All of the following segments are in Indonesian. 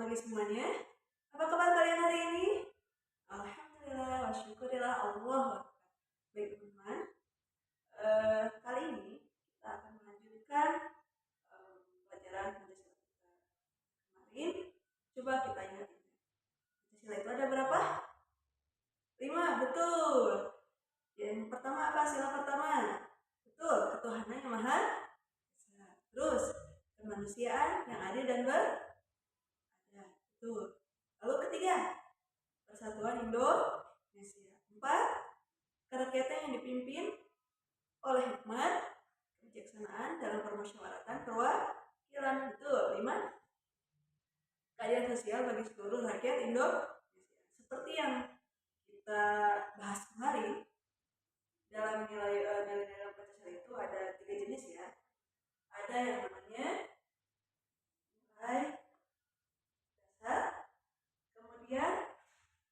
pagi semuanya. Apa kabar kalian hari ini? Alhamdulillah, wa syukurillah Allah. Baik teman-teman, kali ini kita akan melanjutkan pelajaran Pancasila kita kemarin. Coba kita ingat, Pancasila itu ada berapa? 5, betul. Yang pertama apa? Sila pertama. Betul, ketuhanan yang maha esa. Terus, kemanusiaan yang adil dan beradab. Betul. Lalu ketiga, Persatuan Indonesia. 4, kerakyatan yang dipimpin oleh hikmat, kebijaksanaan dalam permusyawaratan perwakilan. Betul. 5, keadilan sosial bagi seluruh rakyat Indonesia. Seperti yang kita bahas kemarin, dalam nilai dalam Pancasila itu ada 3 jenis ya. Ada yang namanya nilai dasar, kemudian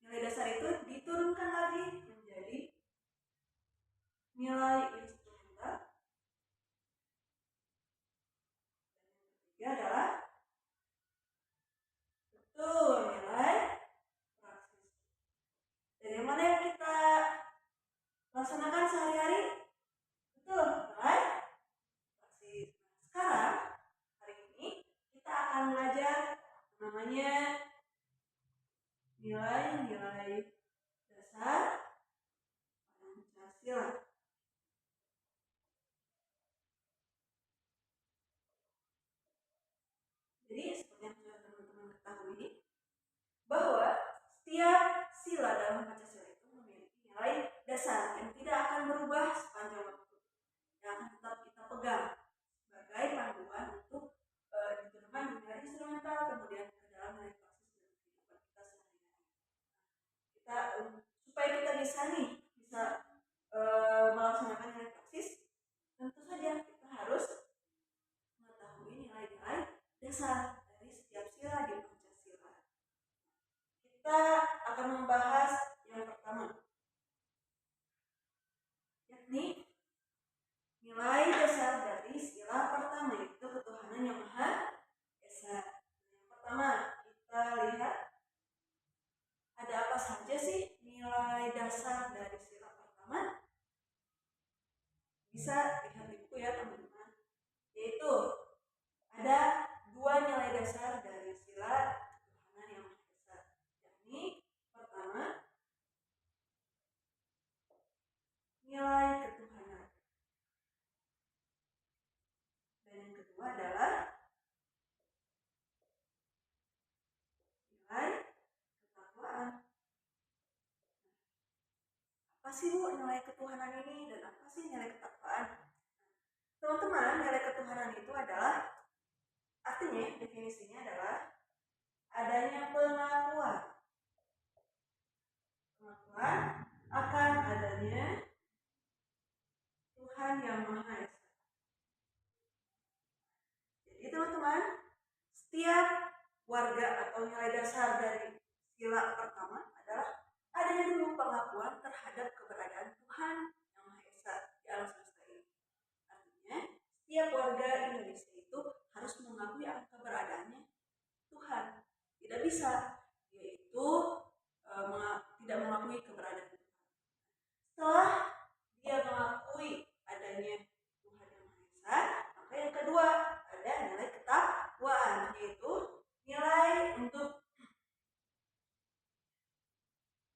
nilai dasar itu diturunkan lagi menjadi nilai instrumental, dan yang ketiga adalah betul nilai praksis. Dan yang mana yang kita laksanakan sehari-hari? Betul, nilai praksis. Sekarang hari ini kita akan belajar namanya nilai-nilai dasar Pancasila. Jadi seperti yang sudah teman-teman ketahui, bahwa setiap sila dalam Pancasila itu memiliki nilai dasar yang tidak akan berubah sepanjang waktu, yang akan tetap kita pegang sebagai panduan untuk diterapkan nilai instrumental, kemudian ke dalam nilai praksis dalam kehidupan kita sehari-hari. Kita supaya kita bisa melaksanakan nilai praksis, tentu saja kita harus mengetahui nilai-nilai dasar dari setiap sila di Pancasila. Kita akan membahas yang pertama, yakni nilai dasar dari sila pertama, yaitu ketuhanan yang maha esa. Yang pertama, kita lihat ada apa saja sih nilai dasar dari sila pertama. Bisa lihat di buku ya teman-teman, yaitu ada 2 nilai dasar dari sila ketuhanan yang maha esa, yakni pertama nilai ketuhanan, dan yang kedua adalah nilai ketakwaan. Apa sih Bu nilai ketuhanan ini dan apa sih nilai ketakwaan? Teman-teman, nilai ketuhanan itu adalah, artinya definisinya adalah adanya pengakuan akan adanya Tuhan yang Maha Esa. Jadi teman-teman, setiap warga atau nilai dasar dari sila pertama adalah adanya dulu pengakuan terhadap keberadaan Tuhan yang Maha Esa di alam semesta ini. Artinya, setiap warga Indonesia itu harus mengakui akan keberadaannya Tuhan. Tidak bisa dia itu tidak mengakui keberadaan Tuhan. Setelah dia mengakui adanya Tuhan yang Maha Esa, maka yang kedua ada nilai ketakwaan, yaitu nilai untuk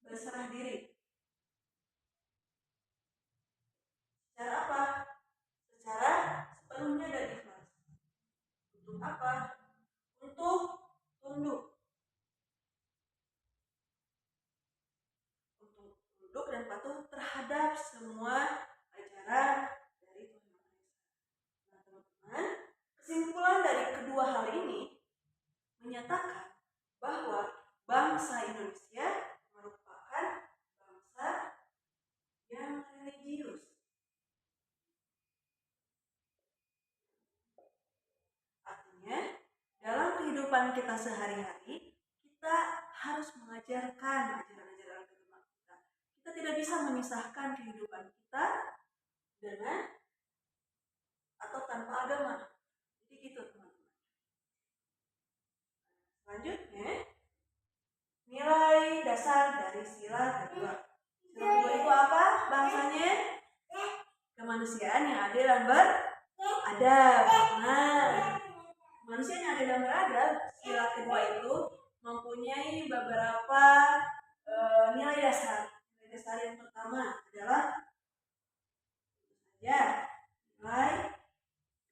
berserah diri. Secara apa? Secara sepenuhnya dan ikhlas. Untuk apa? Untuk tunduk. Untuk tunduk dan patuh terhadap semua ajaran dari Tuhan Maha Esa. Nah teman-teman, kesimpulan dari kedua hal ini menyatakan bahwa bangsa Indonesia merupakan bangsa yang religius. Artinya, dalam kehidupan kita sehari-hari, kita harus mengajarkan ajaran-ajaran agama kita. Kita tidak bisa memisahkan kehidupan kita dengan atau tanpa agama. Jadi gitu teman-teman. Selanjutnya, nilai dasar dari sila kedua. Sila kedua itu apa? Bangsanya kemanusiaan yang adil dan beradab. Nah, kemanusiaan yang adil dan beradab, sila kedua itu mempunyai beberapa nilai dasar. Nilai dasar yang pertama adalah nilai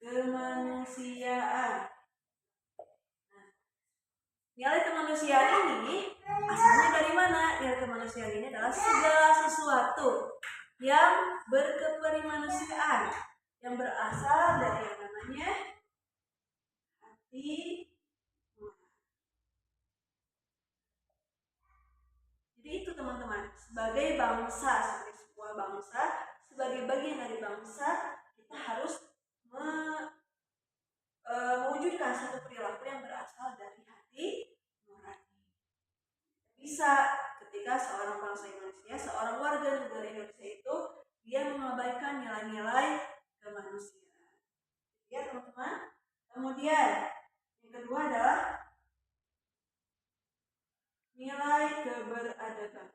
kemanusiaan. Nah, nilai kemanusiaan ini asalnya dari mana? Nilai kemanusiaan ini adalah segala sesuatu yang berkeperimanusiaan, yang berasal dari yang namanya hati nurani. Jadi itu teman-teman, sebagai bangsa, sebagai sebuah bangsa, sebagai bagian dari bangsa, kita harus mewujudkan satu perilaku yang berasal dari hati nurani. Bisa ketika seorang bangsa Indonesia, seorang warga negara Indonesia itu dia mengabaikan nilai-nilai kemanusiaan. Ya teman-teman. Kemudian yang kedua adalah nilai keberadaban.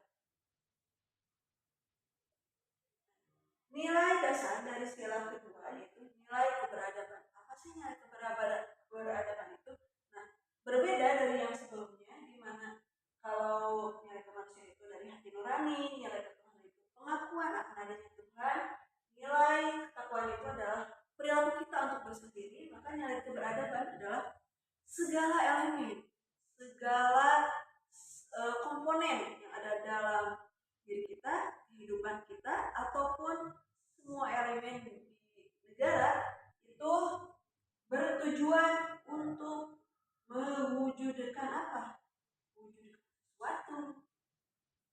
Nilai dasar dari sila kedua yaitu nilai keberadaban. Apa sih nilai keberadaban itu? Nah, berbeda dari yang sebelumnya, di mana kalau nilai kemanusiaan itu dari hati nurani, nilai ketuhanan itu pengakuan akan adanya Tuhan, nilai ketakwaan itu adalah perilaku kita untuk bersendiri, maka nilai keberadaban adalah segala elemen, segala komponen yang ada dalam diri kita, kehidupan kita, ataupun semua elemen di negara itu bertujuan untuk mewujudkan apa? Mewujudkan sesuatu.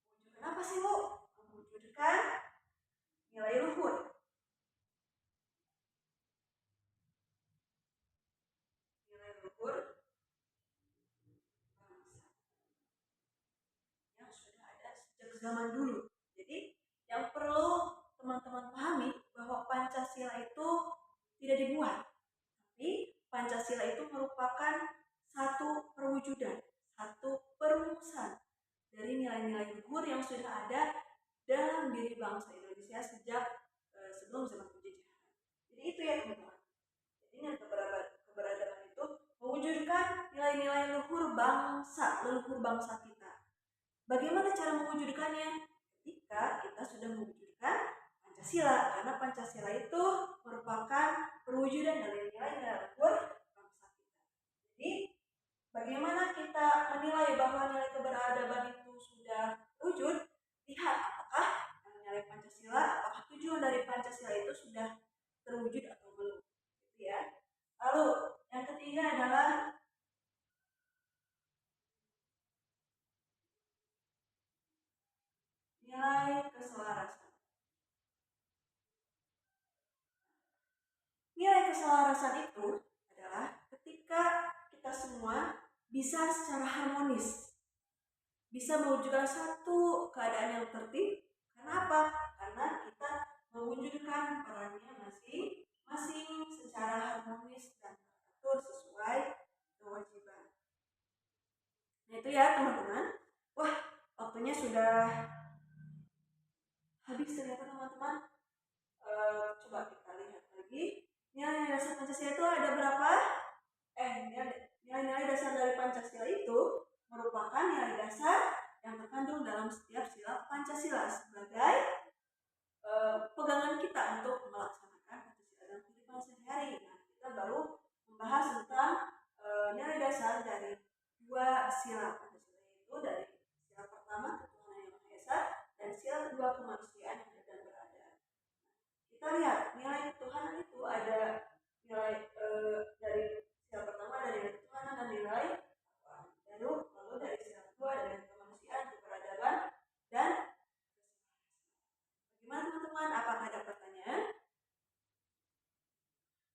Mewujudkan apa sih, Bu? Mewujudkan nilai luhur. Nilai luhur yang sudah ada sejak zaman dulu. Jadi yang perlu teman-teman pahami bahwa Pancasila itu tidak dibuat, tapi Pancasila itu merupakan satu perwujudan, satu perumusan dari nilai-nilai luhur yang sudah ada dalam diri bangsa Indonesia sejak sebelum zaman penjajahan. Jadi itu ya teman-teman. Jadi nilai keberadaban itu mewujudkan nilai-nilai luhur bangsa kita. Bagaimana cara mewujudkannya? Ketika kita sudah mewujudkan Pancasila, karena Pancasila itu merupakan perwujudan dari nilai-nilai luhur bangsa kita. Jadi, bagaimana kita menilai bahwa nilai keberadaban itu sudah wujud? Lihat apakah nilai Pancasila, apakah tujuan dari Pancasila itu sudah terwujud atau belum. Gitu ya. Lalu, yang ketiga adalah nilai keselarasan. Nilai keselarasan itu adalah ketika kita semua bisa secara harmonis, bisa mewujudkan satu keadaan yang tertib. Kenapa? Karena kita mewujudkan perannya masing-masing secara harmonis dan teratur sesuai kewajiban. Nah itu ya teman-teman. Wah, waktunya sudah habis ternyata teman-teman. Coba kita lihat lagi. Nilai dasar Pancasila itu ada berapa? Nilai-nilai dasar dari Pancasila itu merupakan nilai dasar yang terkandung dalam setiap sila Pancasila sebagai pegangan kita untuk melaksanakan Pancasila dalam kehidupan sehari-hari. Nah, kita baru membahas tentang nilai dasar dari dua sila Pancasila, itu dari sila pertama ketuhanan yang Maha Esa dan sila kedua kemanusiaan yang adil dan beradab. Kita lihat nilai ketuhanan itu ada nilai dari sila pertama dari ketuhanan dan nilai lalu dari sila kedua dari kemanusiaan, keberadaban dan bagaimana teman-teman? Apakah ada pertanyaan?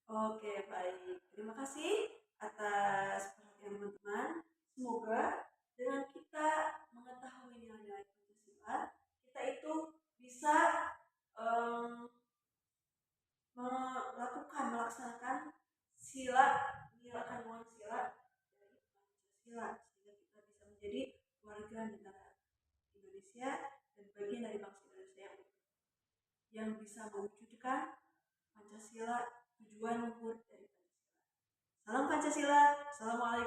Oke, baik. Terima kasih atas perhatian teman-teman. Semoga dengan kita mengetahui nilai-nilai Pancasila, kita itu bisa melaksanakan kandungan sila dari Pancasila, bagian dari bangsa Indonesia yang bisa mewujudkan Pancasila, tujuan luhur dari Pancasila. Salam Pancasila. Assalamualaikum.